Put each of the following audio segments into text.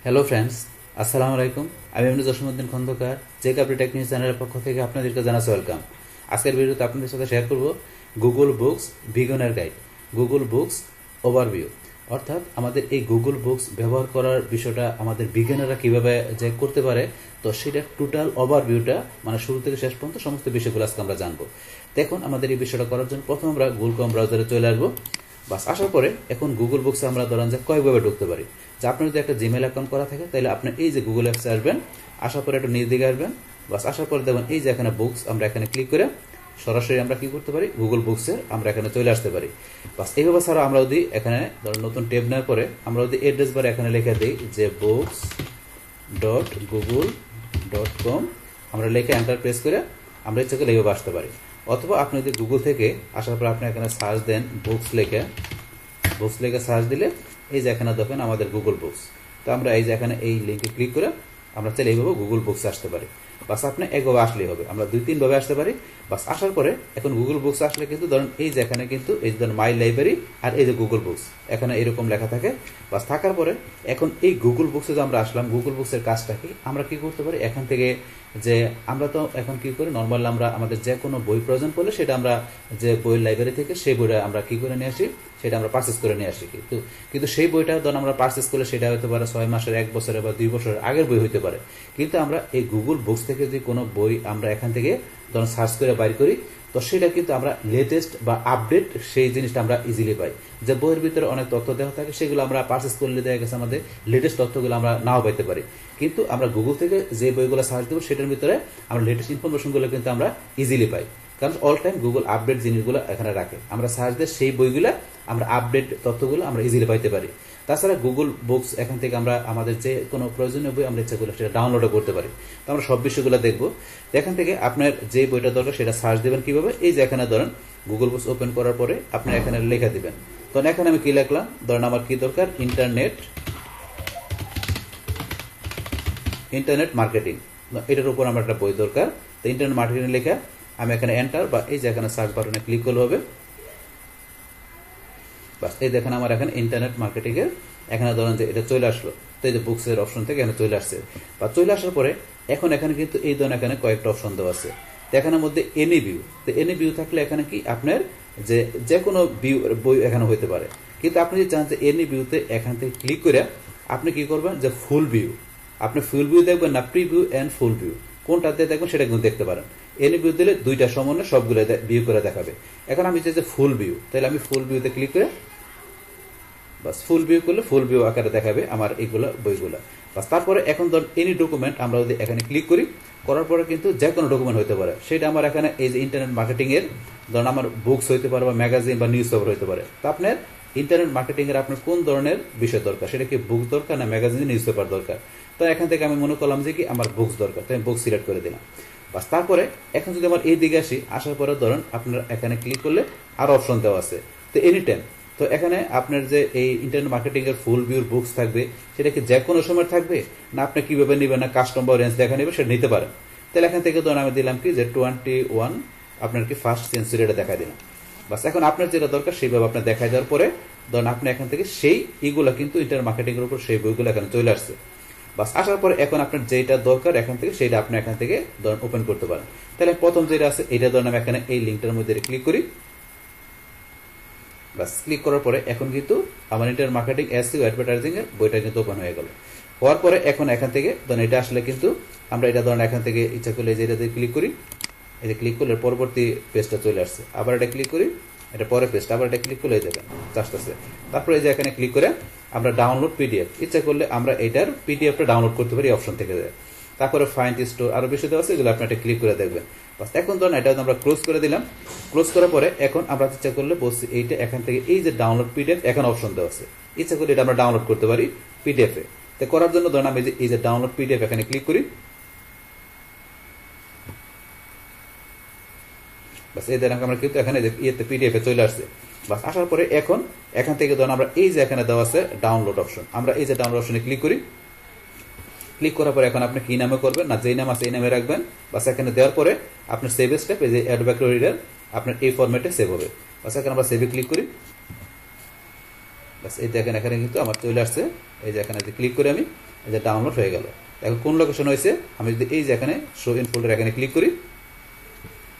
Hello friends, আসসালামু আলাইকুম। আমি এমনি জসীমউদ্দিন খন্দকার, জেকাবরি টেক নিউজ চ্যানেলের পক্ষ থেকে আপনাদেরকে জানাচ্ছি ওয়েলকাম। আজকের ভিডিওতে আপনাদের সাথে শেয়ার করব Google books beginner guide, Google books overview. অর্থাৎ আমাদের এই গুগল বুকস ব্যবহার করার বিষয়টা আমাদের বিগিনাররা কিভাবে যে করতে পারে, তো সেটা টোটাল ওভারভিউটা মানে শুরু থেকে শেষ পর্যন্ত সমস্ত বিষয়গুলো আজকে আমরা জানবো। দেখুন, আমাদের এই বিষয়টা করার জন্য প্রথম আমরা গুগল ক্রোম ব্রাউজারে চলে আসবো। বাস আসার পরে এখন গুগল বুকসে আমরা ধরেন যে কয়েকভাবে ঢুকতে পারি। যে আপনার যদি একটা জিমেল অ্যাকাউন্ট করা থাকে তাহলে আপনি এই যে গুগল অ্যাপসে আসবেন, আসার পরে একটু নিচ দিকে আসবেন। বাস আসার পরে দেখবেন এই যে এখানে বুকস, আমরা এখানে ক্লিক করে সরাসরি আমরা কি করতে পারি, গুগল বুকসের আমরা এখানে চলে আসতে পারি। বাস এইভাবে ছাড়া আমরা যদি এখানে ধরুন নতুন ট্যাব নেওয়ার পরে আমরা যদি অ্যাড্রেস বারে এখানে লিখে দিই যে books.google.com, আমরা লিখে এন্টার প্রেস করে আমরা ইচ্ছা করলে এইভাবে আসতে পারি। অথবা আপনি যদি গুগল থেকে আসার পর আপনি এখানে সার্চ দেন বুকস লেখে সার্চ দিলে এই যে এখানে দেখেন আমাদের গুগল বুকস। তো আমরা এই যে এখানে এই লিঙ্কে ক্লিক করে আমরা চাইলে এইভাবে গুগল বুকস আসতে পারি। বাস আপনি একভাবে আসলেই হবে, আমরা 2-3 ভাবে আসতে পারি। বাস আসার পরে এখন গুগল বুকস আসলে কিন্তু ধরুন এই যে এখানে কিন্তু এই ধরুন মাই লাইব্রেরি আর এই যে গুগল বুকস এখানে এরকম লেখা থাকে। বাস থাকার পরে এখন এই গুগল বুকসে যে আমরা আসলাম, গুগল বুকসের কাজটা কি, আমরা কি করতে পারি এখান থেকে যে আমরা তো এখন কি করি নর্মাল আমরা আমাদের যে কোনো বই প্রয়োজন পড়লে সেটা আমরা যে বইয়ের লাইব্রেরি থেকে সেই বইটা আমরা কি করে নিয়ে আসি, সেটা আমরা পারচেস করে নিয়ে আসি। কিন্তু সেই বইটা ধরুন আমরা পারচেস করলে সেটা হতে পারে 6 মাসের, 1 বছরের বা 2 বছরের আগের বই হতে পারে। কিন্তু আমরা এই গুগল বুকস থেকে যদি কোনো বই আমরা এখান থেকে ধরুন সার্চ করে বাইর করি, তো সেটা কিন্তু আমরা লেটেস্ট বা আপডেট সেই জিনিসটা আমরা ইজিলি পাই। যে বইয়ের ভিতরে অনেক তথ্য দেওয়া থাকে সেগুলো আমরা পারচেস করলে দেখা গেছে আমাদের লেটেস্ট তথ্যগুলো আমরা নাও পাইতে পারি। কিন্তু আমরা গুগল থেকে যে বইগুলো সার্চ দেবো সেটার ভিতরে আমরা লেটেস্ট ইনফরমেশনগুলো কিন্তু আমরা ইজিলি পাই, কারণ অল টাইম গুগল আপডেট জিনিসগুলো এখানে রাখে। আমরা সার্চ দিয়ে সেই বইগুলো আমরা আপডেট তথ্যগুলো আমরা ইজিলি পাইতে পারি। তাছাড়া গুগল বুকস এখান থেকে আমরা আমাদের যে কোনো প্রয়োজনীয় বই আমরা ইচ্ছা করলে সেটা ডাউনলোডও করতে পারি। তো আমরা সব বিষয়গুলো দেখবো। এখান থেকে আপনার যে বইটা দরকার সেটা সার্চ দেবেন কিভাবে, এই যে এখানে ধরেন গুগল বুকস ওপেন করার পরে আপনি এখানে লেখা দিবেন। তো এখানে আমি কি লিখলাম, ধরেন আমার কি দরকার, ইন্টারনেট মার্কেটিং, এটার উপর আমার একটা বই দরকার। তো ইন্টারনেট মার্কেটিং লেখা আমি এখানে এন্টার বা এই যে এখানে সার্চ বাটনে ক্লিক করলে হবে। বাস এই দেখেন আমার এখানে ইন্টারনেট মার্কেটিং এর এখানে ধরেন যে এটা চলে আসলো। তো এই যে বুকস এর অপশন থেকে এখানে চলে আসছে। বা চলে আসার পরে এখন এখানে কিন্তু এই ধরনের এখানে কয়েকটা অপশন দেওয়া আছে। তো এখানের মধ্যে এনি ভিউ, তো এনি ভিউ থাকলে এখানে কি আপনার যে কোনো ভিউ বই এখানে হইতে পারে। কিন্তু আপনি যদি চান যে এনি ভিউতে এখান থেকে ক্লিক করে আপনি কি করবেন, যে ফুল ভিউ, আপনি ফুল ভিউ দেখবেন না প্রিভিউ এন্ড ফুল ভিউ কোনটাতে দেখবেন সেটা কিন্তু দেখতে পারেন। এনি ভিউ দিলে দুইটা সমন্বয়ে সবগুলো ভিউ করে দেখাবে। এখন আমি চাই যে ফুল ভিউ, তাহলে আমি ফুল ভিউতে ক্লিক করে বাস ফুল ভিউ করলে ফুল ভিউ আকারে দেখাবে আমার এইগুলো বইগুলো। বাস তারপরে এখন ধর এনি ডকুমেন্ট আমরা যদি এখানে ক্লিক করি, করার পরে কিন্তু যে কোনো ডকুমেন্ট হতে পারে। সেটা আমার এখানে এই যে ইন্টারনেট মার্কেটিং এর ধরুন আমার বুকস হইতে পারে বা ম্যাগাজিন বা নিউজ পেপার হইতে পারে। তো আপনার ইন্টারনেট মার্কেটিং এর আপনার কোন ধরনের বিষয় দরকার, সেটা কি বুক দরকার না ম্যাগাজিন নিউজ পেপার দরকার। তো এখান থেকে আমি মনে করলাম যে কি আমার বুকস দরকার, তো আমি বুকস সিলেক্ট করে দিলাম। বাস তারপরে এখন যদি আমার এই দিকে আসি, আসার পরে ধরুন আপনার এখানে ক্লিক করলে আরো অপশন দেওয়া আছে। তো এনি টাইম, তো এখানে আপনার যে এই ইন্টারনেট মার্কেটিং এর ফুল ভিউর বুকস থাকবে সেটা কি যে কোনো সময় থাকবে না আপনি কিভাবে নেবেন, না কাস্টম বা রেঞ্জ দেখা নেবে সেটা নিতে পারেন। তাহলে এখান থেকে ধরুন আমি দিলাম কি যে 21 আপনার কি ফার্স্ট সেঞ্চুরিটা দেখা দিলাম। বাস এখন আপনার যেটা দরকার সেইভাবে আপনার দেখাই দেওয়ার পরে ধরুন আপনি এখান থেকে সেই ইগুলা কিন্তু ইন্টারনেট মার্কেটিং এর উপর সেই বইগুলো এখানে চলে আসছে। বাস আসার পরে এখন আপনার যেটা দরকার এখান থেকে সেটা আপনি এখান থেকে ধরুন ওপেন করতে পারেন। তাহলে প্রথম যেটা আছে এটা ধরুন আমি এখানে এই লিঙ্কটার মধ্যে ক্লিক করি। বাস ক্লিক করার পরে এখন কিন্তু আমার ইন্টারনেট মার্কেটিং এসইও অ্যাডভার্টাইজিং এর বইটা কিন্তু ওপেন হয়ে গেল। হওয়ার পরে এখন এখান থেকে ধরুন এটা আসলে কিন্তু আমরা এটা ধরুন এখান থেকে ইচ্ছা করলে যে এটাতে ক্লিক করি, এই যে ক্লিক করলে পরবর্তী পেজটা চলে আসছে। আবার এটা ক্লিক করি, এটা পরের পেজটা, আবার এটা ক্লিক করলে এই দেখেন আসতেছে। তারপরে এই যে এখানে ক্লিক করে আমরা ডাউনলোড পিডিএফ ইচ্ছা করলে আমরা এটার পিডিএফটা ডাউনলোড করতে পারি অপশন থেকে। তারপরে ফাইন্ড স্টোর আরো বিষয় দেওয়া আছে, এগুলো আপনি এটা ক্লিক করে দেখবেন। বাস এখন ধরুন এটা আমরা ক্লোজ করে দিলাম। ক্লোজ করার পরে এখন আমরা ইচ্ছা করলে বলছি এইটা এখান থেকে এই যে ডাউনলোড পিডিএফ এখন অপশন দেওয়া আছে, ইচ্ছা করলে এটা আমরা ডাউনলোড করতে পারি পিডিএফ এ। তো করার জন্য ধরুন আমি এই যে ডাউনলোড পিডিএফ এখানে ক্লিক করি। বাস এই দেখেন আমরা কিন্তু এখানে ইয়েতে পিডিএফ এ চলে আসছে। বাস আসার পরে এখন এখান থেকে ধরুন আমরা এই যে এখানে দেওয়া আছে ডাউনলোড অপশন, আমরা এই যে ডাউনলোড অপশনে ক্লিক করি। ক্লিক করার পরে এখন আপনি কি নামে করবেন, না যেই নাম আছে এই নামে রাখবেন। বাস এখানে দেওয়ার পরে আপনার সেভ স্টেপ এই যে অ্যাডোব রিডার আপনার এই ফরম্যাটে সেভ হবে। বাস এখানে আমরা সেভে ক্লিক করি। বাস এই দেখেন এখানে কিন্তু আমার চলে আসছে। এই যে এখানে ক্লিক করে আমি এই যে ডাউনলোড হয়ে গেল। এখন কোন লোকেশন হয়েছে, আমি যদি এই যে এখানে শো ইন ফোল্ডার এখানে ক্লিক করি,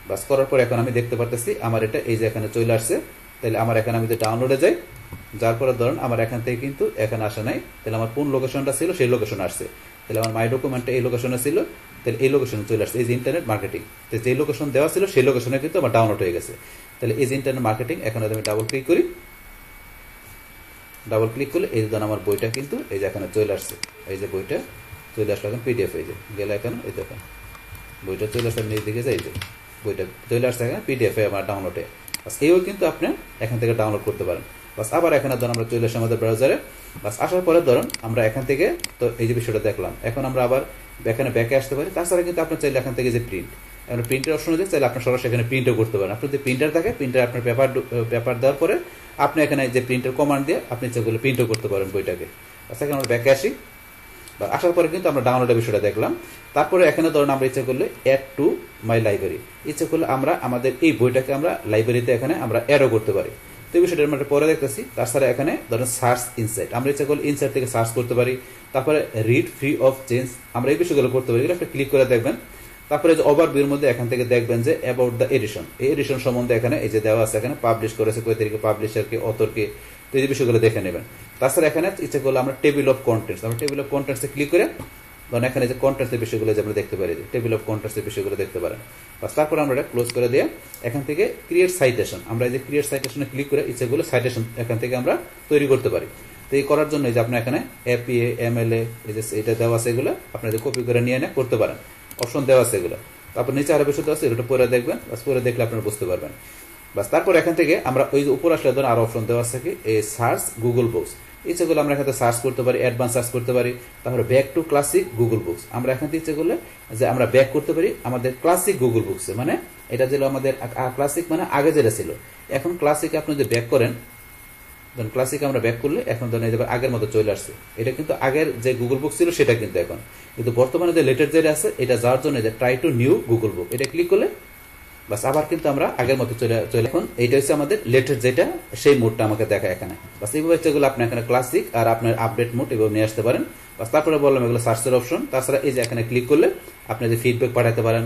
বাস করার পর এখন আমি দেখতে পারতেছি আমার এটা এই যে এখানে চলে আসছে। তাহলে আমার এখানে আমি যদি ডাউনলোডে যাই, যার পরে ধরুন আমার এখান থেকে কিন্তু এখানে আসা নাই, তাহলে আমার কোন লোকেশনটা ছিল সেই লোকেশনে আসছে। তাহলে আমার মাই ডকুমেন্টটা এই লোকেশনে ছিল, তাহলে এই লোকেশনে চলে আসছে, এই যে ইন্টারনেট মার্কেটিং। তো যে লোকেশন দেওয়া ছিল সেই লোকেশনে কিন্তু আমার ডাউনলোড হয়ে গেছে। তাহলে এই যে ইন্টারনেট মার্কেটিং, এখন আমি ডাবল ক্লিক করি, ডাবল ক্লিক করলে এই ধরুন আমার বইটা কিন্তু এই যে এখানে চলে আসছে, এই যে বইটা চলে আসলো এখন পিডিএফ, এই যে গেলে এখন এই দেখেন বইটা চলে আসছে, নিজ দিকে যাই যে বইটা চলে আসছে এখানে পিডিএফ এ আমার ডাউনলোডে। বাস এইও কিন্তু আপনি এখান থেকে ডাউনলোড করতে পারেন। বাস আবার এখানে ধরুন আমরা চলে আসি আমাদের ব্রাউজারে, বাস আসার পরে ধরুন আমরা এখান থেকে তো এই যে বিষয়টা দেখলাম, এখন আমরা আবার এখানে ব্যাকে আসতে পারি। তাছাড়া কিন্তু আপনি চাইলে এখান থেকে যে প্রিন্ট, এখন প্রিন্টের অপশন আছে, চাইলে আপনার সরাসরি এখানে প্রিন্টও করতে পারেন। আপনি যদি প্রিন্টার থাকে, প্রিন্টার আপনার পেপার দেওয়ার পরে আপনি এখানে যে প্রিন্টের কমান্ড দিয়ে আপনি যেগুলো প্রিন্টও করতে পারেন বইটাকে। আচ্ছা এখন আমরা ব্যাকে আসি, আসার পরে কিন্তু আমরা ডাউনলোডের বিষয়টা দেখলাম। তারপরে এখানে ধরুন আমরা ইচ্ছা করলে অ্যাড টু মাই লাইব্রেরি, ইচ্ছা করলে আমরা আমাদের এই বইটাকে আমরা লাইব্রেরিতে এখানে আমরা অ্যাডও করতে পারি। তো এই বিষয়টা আমরা পরে দেখতেছি। তাছাড়া এখানে ধরুন সার্চ ইনসাইট, আমরা ইচ্ছা করলে ইনসাইট থেকে সার্চ করতে পারি। তারপরে রিড ফ্রি অফ চেঞ্জ, আমরা এই বিষয়গুলো করতে পারি, এগুলো একটা ক্লিক করে দেখবেন। তারপরে যে ওভারভিউর মধ্যে এখান থেকে দেখবেন যে অ্যাবাউট দ্য এডিশন, এই এডিশন সম্বন্ধে এখানে এই যে দেওয়া আছে, এখানে পাবলিশ করেছে কয় তারিখে, পাবলিশারকে, অথরকে, তো এই বিষয়গুলো দেখে নেবেন। তাছাড়া এখানে ইচ্ছা করলে আমরা টেবিল অফ কন্টেন্টস, আমরা টেবিল অফ কন্টেন্টসে ক্লিক করে ধরুন এখানে যে কন্টেন্টসের বিষয়গুলো যে আমরা দেখতে পারি, যে টেবিল অফ কন্টেন্টসের বিষয়গুলো দেখতে পারেন। বাস তারপর আমরা এটা ক্লোজ করে দিয়ে এখান থেকে ক্রিয়েট সাইটেশন, আমরা এই যে ক্রিয়েট সাইটেশনে ক্লিক করে ইচ্ছাগুলো সাইটেশন এখান থেকে আমরা তৈরি করতে পারি। তো এই করার জন্য এই যে আপনার এখানে এপিএ, এমএলএ, এই যে এটা দেওয়া আছে, এগুলো আপনার কপি করে নিয়ে করতে পারেন, অপশন দেওয়া আছে এগুলো। তারপর নিচে আরো বিষয় দেওয়া আছে, এটা পরে দেখবেন, বাস পরে দেখলে আপনারা বুঝতে পারবেন। বাস তারপর এখান থেকে আমরা ওই যে উপর আসলে ধরুন আরো অপশন দেওয়া আছে কি এই সার্চ গুগল বুকস, ইচ্ছেগুলো আমরা এখানে সার্চ করতে পারি, অ্যাডভান্স সার্চ করতে পারি। তারপরে back to classic Google books, আমরা এখান থেকে ইচ্ছে করলে যে আমরা ব্যাক করতে পারি আমাদের ক্লাসিক গুগল বুকস, মানে এটা ছিল আমাদের ক্লাসিক মানে আগে যেটা ছিল, এখন ক্লাসিকে আপনি যদি ব্যাক করেন, ধরুন ক্লাসিকে আমরা ব্যাক করলে এখন ধরেন এই আগের মতো চলে আসছে। এটা কিন্তু আগের যে গুগল বুক ছিল সেটা কিন্তু এখন, কিন্তু বর্তমানে যে লেটেস্ট যেটা আছে এটা যাওয়ার জন্য যে ট্রাই টু নিউ গুগল বুক, এটা ক্লিক করলে বাস আবার কিন্তু আমরা আগের মতো চলে এখন এইটা হচ্ছে আমাদের লেটেস্ট যেটা, সেই মোডটা আমাকে দেখায় এখানে। বাস এইভাবে যেগুলো আপনি এখানে ক্লাসিক আর আপনার আপডেট মোড এগুলো নিয়ে আসতে পারেন। বাস তারপরে বললাম এগুলো সার্চের অপশন। তাছাড়া এই যে এখানে ক্লিক করলে আপনি যে ফিডব্যাক পাঠাতে পারেন,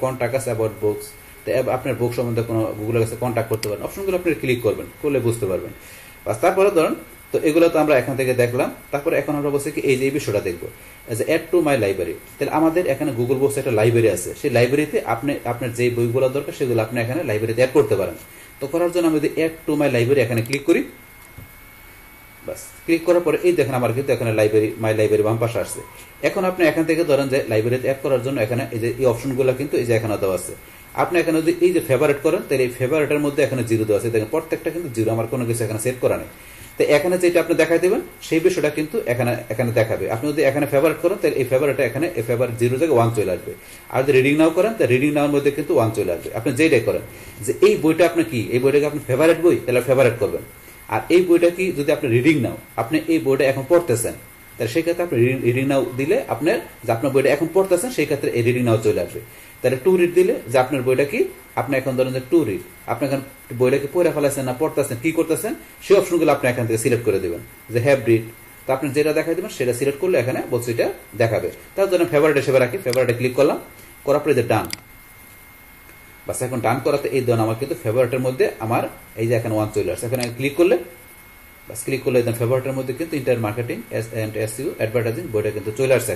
কন্টাক্ট আছে অ্যাবাউট বুকস, তো আপনার বুক সম্বন্ধে কোনো গুগলের কাছে কন্ট্যাক্ট করতে পারেন, অপশনগুলো আপনি ক্লিক করবেন, করলে বুঝতে পারবেন। বাস তারপরে ধরুন তো এগুলো তো আমরা এখান থেকে দেখলাম। তারপরে এখন আমরা বলছি কি এই যে এই বিষয়টা দেখবো, অ্যাড টু মাই লাইব্রেরি। তাহলে আমাদের এখানে গুগল বুকস একটা লাইব্রেরি আছে, সেই লাইব্রেরিতে আপনি আপনার যে বইগুলো দরকার সেগুলো আপনি এখানে লাইব্রেরিতে অ্যাড করতে পারেন। তো করার জন্য আমি যদি অ্যাড টু মাই লাইব্রেরি এখানে ক্লিক করি, বাস ক্লিক করার পরে এই দেখেন আমার কিন্তু এখানে লাইব্রেরি মাই লাইব্রেরি বাম পাশে আসছে। এখন আপনি এখান থেকে ধরেন যে লাইব্রেরিতে অ্যাড করার জন্য এখানে এই যে এই অপশনগুলো কিন্তু এই যে এখানে দেওয়া আছে। আপনি এখানে যদি এই যে ফেভারিট করেন, তাহলে এই ফেভারিটের মধ্যে এখানে জিরো দেওয়া আছে, দেখেন প্রত্যেকটা কিন্তু জিরো, আমার কোনো কিছু এখানে সেট করা নেই। তো এখানে যেটা আপনি দেখাই দেবেন সেই বিষয়টা কিন্তু এখানে দেখাবে। আপনি যদি এখানে ফেভারিট করেন তাহলে এই ফেভারিটটা এখানে এই ফেভারিট জিরো জায়গায় 1 চলে আসবে। আর যদি রিডিং নাও করেন তাহলে রিডিং নাওর মধ্যে কিন্তু 1 চলে আসবে। আপনি যেটাই করেন যে এই বইটা আপনি কি, এই বইটাকে আপনি ফেভারিট বই, তাহলে ফেভারিট করবেন। আর এই বইটা কি যদি আপনি রিডিং নাও, আপনি এই বইটা এখন পড়তেছেন, তাহলে সেই ক্ষেত্রে আপনি রিডিং নাও দিলে আপনার যে আপনার বইটা এখন পড়তেছেন সেই ক্ষেত্রে এই রিডিং নাও চলে আসবে। তাহলে টু রিড দিলে যে আপনার বইটা কি, আপনি এখন ধরেন যে টু রিড, আপনি এখন বইটাকে পড়ে ফেলাছেন না পড়তেছেন, কি করতেছেন সেই অপশনগুলো আপনি এখান থেকে সিলেক্ট করে দেবেন, যে হ্যাভ রিড। তো আপনি যেটা দেখাই দেবেন সেটা সিলেক্ট করলে এখানে বলছে এটা দেখাবে। তার জন্য ফেভারিট হিসেবে রাখি, ফেভারিটে ক্লিক করলাম, করার পরে যে ডান, বাস এখন ডান করাতে এই ধরুন আমার কিন্তু ফেভারিটের মধ্যে আমার এই যে এখানে 1 চলে আসছে। এখানে ক্লিক করলে বাস ক্লিক করলে ফেভারিটের মধ্যে কিন্তু internet marketing and SEO advertising বইটা কিন্তু চলে আসছে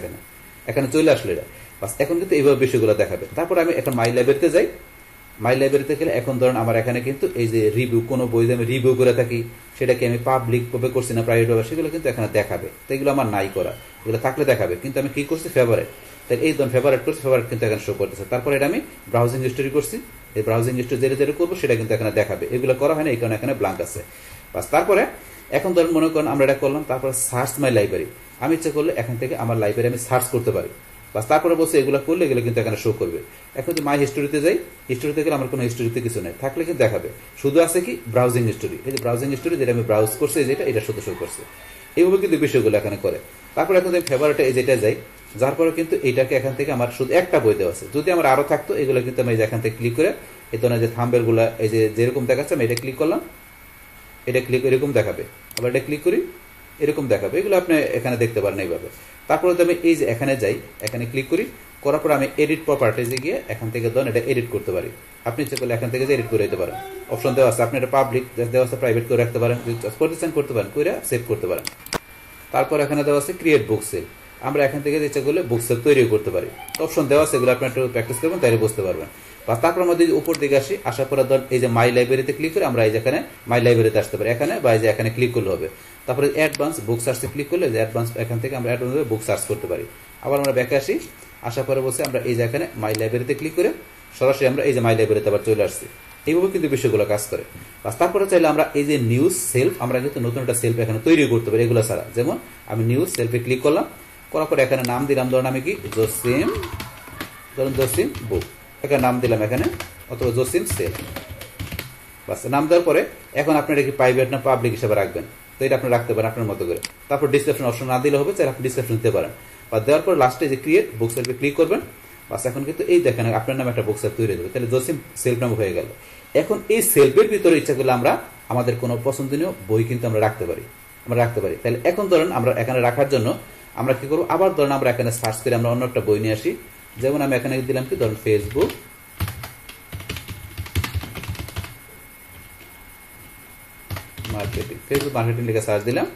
এখানে চলে আসলে এটা। বাস এখন কিন্তু এইভাবে বিষয়গুলো দেখাবে। তারপর আমি এখন মাই লাইব্রেরিতে যাই। মাই লাইব্রেরিতে গেলে এখন ধরুন আমার এখানে কিন্তু এই যে রিভিউ, কোনো বই আমি রিভিউ করে থাকি সেটাকে আমি পাবলিক ভাবে করছি না প্রাইভেট ভাবে, সেগুলো কিন্তু এখানে দেখাবে। তো এগুলো আমার নাই করা, এগুলো থাকলে দেখাবে, কিন্তু আমি কি করছি ফেভারিট, তাই এই ধরুন ফেভারিট করছি, ফেভারিট কিন্তু এখানে শো করতেছে। তারপর এটা আমি ব্রাউজিং হিস্টোরি করছি, এই ব্রাউজিং হিস্টোরি যেটা করবো সেটা কিন্তু এখানে দেখাবে। এগুলো করা হয় না, এই কারণে এখানে ব্ল্যাঙ্ক আছে। বাস তারপরে এখন ধরুন মনে করেন আমরা এটা করলাম, তারপরে সার্চ মাই লাইব্রেরি, আমি ইচ্ছা করলে এখান থেকে আমার লাইব্রেরি আমি সার্চ করতে পারি। বাস তারপরে বলছে এগুলো করলে এগুলো কিন্তু এখানে শো করবে। এখন যদি মাই হিস্টোরিতে যাই, হিস্টোরিতে গেলে আমার কোনো হিস্টোরিতে কিছু নেই, থাকলে কিন্তু দেখাবে, শুধু আছে কি ব্রাউজিং হিস্টোরি। এই যে ব্রাউজিং হিস্টোরি যেটা আমি ব্রাউজ করছি এটা শুধু শো করছে। এইভাবে কিন্তু বিষয়গুলো এখানে করে। তারপর এখন আমি ফেভারিটে এই যেটা যাই, যার পরে কিন্তু এইটাকে এখান থেকে আমার শুধু একটা বই দেওয়া আছে। যদি আমার আরো থাকতো এগুলো কিন্তু আমি এখান থেকে ক্লিক করে এই ধরনের যে থাম্বেল গুলা এই যে যেরকম দেখাচ্ছে আমি এটা ক্লিক করলাম, এটা ক্লিক এরকম দেখাবে। আবার এটা ক্লিক করি, এরকম দেখাবে, এগুলো আপনি এখানে দেখতে পারেন এইভাবে। তারপরে আমি এই যে এখানে যাই, এখানে ক্লিক করি, করার পর আমি এডিট প্রপার্টিজে গিয়ে এখান থেকে ধরুন এটা এডিট করতে পারি। আপনি ইচ্ছে করলে এখান থেকে যে এডিট করে দিতে পারেন, অপশন দেওয়া আছে। আপনি এটা পাবলিক দেওয়া আছে, প্রাইভেট করে রাখতে পারেন, যদি করতে চান করতে পারেন, করে সেভ করতে পারেন। তারপর এখানে দেওয়া আছে ক্রিয়েট বুক সেল, আমরা এখান থেকে ইচ্ছা করলে বুক সেল তৈরিও করতে পারি। অপশন দেওয়া আছে, এগুলো আপনি একটু প্র্যাকটিস করবেন, তাই বুঝতে পারবেন। বা তারপর আমাদের উপর দিকে আসি, আসার পরে ধর এই যে মাই লাইব্রেরিতে ক্লিক করে আমরা এই যে এখানে মাই লাইব্রেরিতে আসতে পারি, এখানে বা এই যে এখানে ক্লিক করলে হবে। তারপরে অ্যাডভান্স বুক সার্চে ক্লিক করলে যে অ্যাডভান্স, এখান থেকে আমরা অ্যাডভান্স বুক সার্চ করতে পারি। আবার আমরা ব্যাকে আসি, আসার পরে বসে আমরা এই যে এখানে মাই লাইব্রেরিতে ক্লিক করে সরাসরি আমরা এই যে মাই লাইব্রেরিতে আবার চলে আসছি। এইভাবে কিন্তু বিষয়গুলো কাজ করে। তারপরে চাইলে আমরা এই যে নিউজ সেলফ, আমরা কিন্তু নতুন একটা সেলফ এখানে তৈরি করতে পারি এগুলো ছাড়া। যেমন আমি নিউজ সেলফে ক্লিক করলাম, করার পরে এখানে নাম দিলাম, ধরুন আমি কি জসিম, ধরুন জসিম বুক, এখানে নাম দিলাম এখানে, অথবা জসিম সেল। বাস নাম দেওয়ার পরে এখন আপনারা কি প্রাইভেট না পাবলিক হিসেবে রাখবেন, তো এটা আপনি রাখতে পারেন আপনার মতো করে। তারপর ডিসক্রিপশন অপশন না দিলে হবে, চাইলে আপনি ডিসক্রিপশন দিতে পারেন। বা দেওয়ার পর লাস্টে যে ক্রিয়েট বুক সেলফে ক্লিক করবেন, বাস এখন কিন্তু এই দেখেন আপনার নামে একটা বুক সেলফ তৈরি হয়ে যাবে। তাহলে জসিম সেলফ নাম হয়ে গেল। এখন এই সেলফের ভিতরে ইচ্ছা করলে আমরা আমাদের কোনো পছন্দনীয় বই কিন্তু আমরা রাখতে পারি। তাহলে এখন ধরেন আমরা এখানে রাখার জন্য আমরা কি করবো, আবার ধরেন আমরা এখানে সার্চ করে আমরা অন্য একটা বই নিয়ে আসি। যেমন আমি এখানে দিলাম কি, ধরেন ফেসবুক মার্কেটিং লিখে সার্চ দিলাম।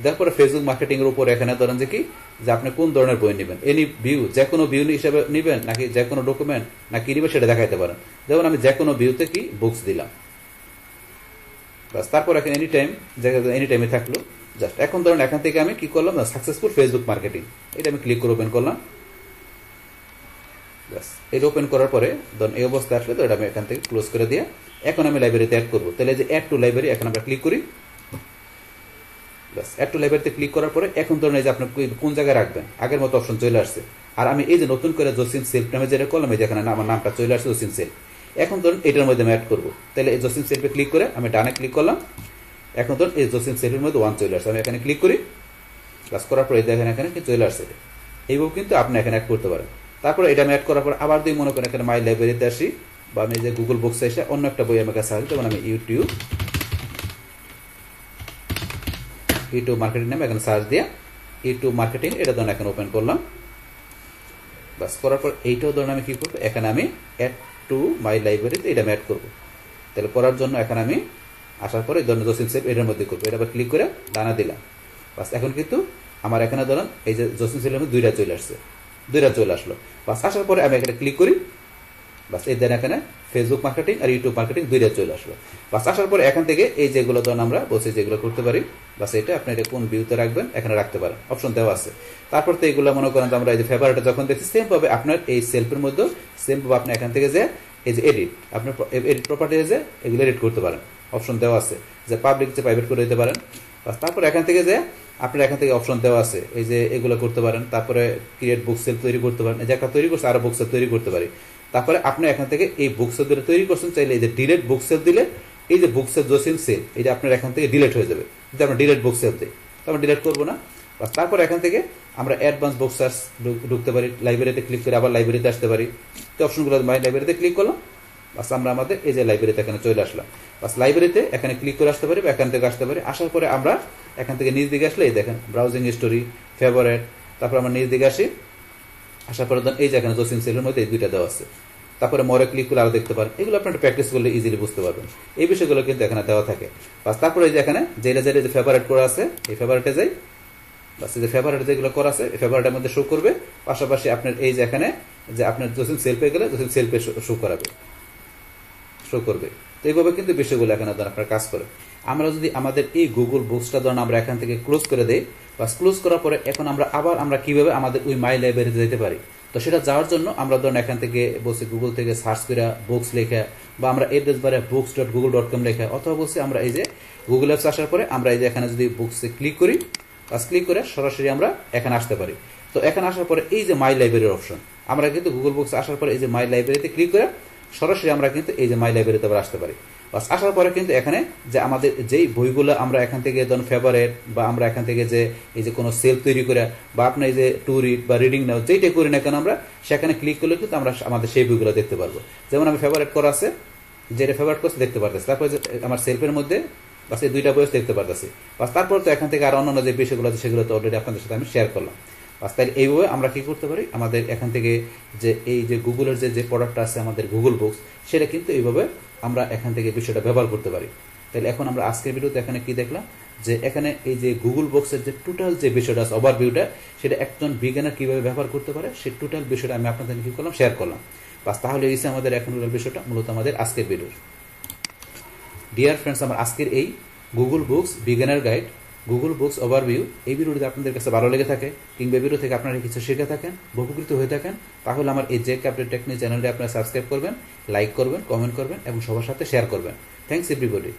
তারপরে ফেসবুক মার্কেটিং এর উপর এখানে ধরেন যে কি, যে আপনি কোন ধরনের বই নেবেন, এনি ভিউ, যে কোনো ভিউ হিসেবে নেবেন নাকি যে কোনো ডকুমেন্ট নাকি নেবেন সেটা দেখাইতে পারেন। যেমন আমি যে কোনো ভিউতে কি বুকস দিলাম, বাস। তারপর এখানে এনি টাইমে থাকলো। জাস্ট এখন ধরেন এখান থেকে আমি কি করলাম, সাকসেসফুল ফেসবুক মার্কেটিং, এটা আমি ক্লিক করে ওপেন করলাম। বাস এটা ওপেন করার পরে ধরুন এই অবস্থা আসলে, তো এটা আমি এখান থেকে ক্লোজ করে দিয়ে এখন আমি লাইব্রেরিতে অ্যাড করবো। তাহলে যে অ্যাড টু লাইব্রেরি, এখন আমরা ক্লিক করি। বাস অ্যাড টু লাইব্রেরিতে ক্লিক করার পরে এখন ধরুন এই যে আপনি কোন জায়গায় রাখবেন, আগের মতো অপশন চলে আসছে। আর আমি এই যে নতুন করে জসিম সেলফ নামে যেটা করলাম, এই যে এখানে আমার নামটা চলে আসছে জসিম সেলফ। এখন ধরুন এটার মধ্যে আমি অ্যাড করবো। তাহলে এই জসিম সেলফে ক্লিক করে আমি ডানে ক্লিক করলাম। এখন ধরুন এই জসিম সেলফের মধ্যে 1 চলে আসছে, আমি এখানে ক্লিক করি। কাজ করার পরে দেখেন এখানে কি চলে আসছে। এইভাবে কিন্তু আপনি এখানে অ্যাড করতে পারেন। তারপরে এটা আমি অ্যাড করার পর আবার যদি মনে করেন এখানে মাই লাইব্রেরিতে আসি, বা আমি যে গুগল বুকসে এসে অন্য একটা বই আমার কাছে আসি, যেমন আমি ইউটিউব মার্কেটিং নামে এখানে সার্চ দিয়ে ইউটিউব মার্কেটিং, এটা ধরুন এখানে ওপেন করলাম। বাস করার পর এইটাও ধরুন আমি কি করবো, এখানে আমি অ্যাড টু মাই লাইব্রেরিতে এটা আমি অ্যাড করবো। তাহলে করার জন্য এখানে আমি আসার পরে ধরুন জসিম সেলফ এটার মধ্যে করবো, এটা আবার ক্লিক করে ডানা দিলাম। বাস এখন কিন্তু আমার এখানে ধরুন এই যে জসিম সেলফের মধ্যে দুইটা চলে আসলো। বাস আসার পরে আমি এখানে ক্লিক করি। বাস এই দেন এখানে ফেসবুক মার্কেটিং আর ইউটিউব মার্কেটিং দুইটা চলে আসলো। বাস আসার পরে এখান থেকে এই যেগুলো ধরুন আমরা বসে যেগুলো করতে পারি, বাস এটা আপনি এটা কোন ভিউতে রাখবেন এখানে রাখতে পারেন, অপশন দেওয়া আছে। তারপর তো এইগুলো মনে করেন আমরা এই যে ফেভারিটে যখন দেখছি, সেম পাবে আপনার এই সেলফের মধ্যে, সেম পাবে আপনি এখান থেকে যে এই যে এডিট, আপনার এডিট প্রপার্টিজে এগুলো এডিট করতে পারেন, অপশন দেওয়া আছে। যে পাবলিক যে প্রাইভেট করে দিতে পারেন। বাস তারপর এখান থেকে যে আপনার এখান থেকে অপশন দেওয়া আছে, এই যে এগুলো করতে পারেন। তারপরে ক্রিয়েট বুক সেল তৈরি করতে পারেন, এই যে একটা তৈরি করছে আরো বুক সেল তৈরি করতে পারি। তারপরে আপনি এখান থেকে এই বুক সেল যেটা তৈরি করছেন, চাইলে এই যে ডিলেট বুক সেল দিলে এই যে বুক সেল জসিম সেল, এই যে আপনার এখান থেকে ডিলেট হয়ে যাবে। যদি আমরা ডিলেট বুক সেল দিই, তো আমরা ডিলেট করবো না। বাস তারপর এখান থেকে আমরা অ্যাডভান্স বুক সার্চ ঢুকতে পারি, লাইব্রেরিতে ক্লিক করে আবার লাইব্রেরিতে আসতে পারি। তো অপশনগুলো মাই লাইব্রেরিতে ক্লিক করলাম। বাস আমরা আমাদের এই যে লাইব্রেরিতে এখানে চলে আসলাম। বাস লাইব্রেরিতে এখানে ক্লিক করে আসতে পারি বা এখান থেকে আসতে পারি। আসার পরে আমরা এখান থেকে নিচ দিকে আসলে এই দেখেন ব্রাউজিং হিস্টোরি, ফেভারিট, তারপর আমরা নিচ দিকে আসি। আসার পরে এই যে এখানে জসিম সেলের মধ্যে এই দুইটা দেওয়া আছে। তারপরে মরে ক্লিক করে আরো দেখতে পারেন। এগুলো আপনার প্র্যাকটিস করলে ইজিলি বুঝতে পারবেন। এই বিষয়গুলো কিন্তু এখানে দেওয়া থাকে। বাস তারপরে এই যে এখানে যেটা যে ফেভারিট করা আছে, এই ফেভারিটে যাই। বাস এই যে ফেভারিট যেগুলো করা আছে, এই ফেভারিটের মধ্যে শো করবে। পাশাপাশি আপনার এই যে এখানে যে আপনার জসিম সেলফে গেলে জসিম সেলফে শো করবে। তো এইভাবে কিন্তু বিষয়গুলো এখানে আপনার কাজ করে। আমরা যদি আমাদের এই গুগল বুকসটা ধরুন আমরা এখান থেকে ক্লোজ করে দেই, বাস ক্লোজ করার পরে এখন আমরা কিভাবে আমাদের ওই মাই লাইব্রেরিতে যেতে পারি। তো সেটা যাওয়ার জন্য আমরা ধরুন এখান থেকে বসে গুগল থেকে সার্চ করে বুকস লেখা, বা আমরা এড্রেস বারে books.google.com লেখা, অথবা বসে আমরা এই যে গুগল অ্যাপস আসার পরে আমরা এই যে এখানে যদি বুকসে ক্লিক করি, বাস ক্লিক করে সরাসরি আমরা এখানে আসতে পারি। তো এখানে আসার পরে এই যে মাই লাইব্রেরির অপশন, আমরা কিন্তু গুগল বুকস আসার পরে এই যে মাই লাইব্রেরিতে ক্লিক করে সরাসরি আমরা কিন্তু এই যে মাই লাইব্রেরিতে আবার আসতে পারি। বাস আসার পরে কিন্তু এখানে যে আমাদের যেই বইগুলো আমরা এখান থেকে ধরুন ফেভারিট, বা আমরা এখান থেকে যে এই যে কোনো সেলফ তৈরি করে, বা আপনার এই যে টু রিড বা রিডিং নাও যেইটা করি না কেন, আমরা সেখানে ক্লিক করলে কিন্তু আমরা আমাদের সেই বইগুলো দেখতে পারবো। যেমন আমি ফেভারিট করা আছে, যেটা ফেভারিট করছে দেখতে পারতেছি। তারপরে আমার সেলফের মধ্যে বাস এই দুইটা বয়স দেখতে পারতেছি। বাস তারপর তো এখান থেকে আর অন্যান্য যে বিষয়গুলো আছে সেগুলো তো অলরেডি আপনাদের সাথে আমি শেয়ার করলাম। বাস তাই এইভাবে আমরা কি করতে পারি, আমাদের এখান থেকে যে এই যে গুগলের যে প্রোডাক্টটা আছে আমাদের গুগল বুকস, সেটা কিন্তু এইভাবে আমরা এখান থেকে বিষয়টা ব্যবহার করতে পারি। তাহলে এখন আমরা আজকের ভিডিওতে এখানে কি দেখলাম, যে এখানে এই যে গুগল বক্সের যে টোটাল যে বিষয়টা আছে ওভারভিউটা, সেটা একজন বিজ্ঞানী কিভাবে ব্যবহার করতে পারে সেই টোটাল বিষয়টা আমি আপনাদের কি করলাম, শেয়ার করলাম। বাস তাহলে এই আমাদের এখনকার বিষয়টা মূলত আমাদের আজকের ভিডিও। ডিয়ার ফ্রেন্ডস, আমার আজকের এই Google books beginner guide, Google books overview, এই ভিডিওটি আপনাদের কাছে ভালো লেগে থাকে কিংবা ভিডিও থেকে আপনারা কিছু শিখে থাকেন, উপকৃত হয়ে থাকেন, তাহলে আমার এই জেক আপডেট টেকনিক চ্যানেলটি আপনারা সাবস্ক্রাইব করবেন, লাইক করবেন, কমেন্ট করবেন এবং সবার সাথে শেয়ার করবেন। Thanks everybody.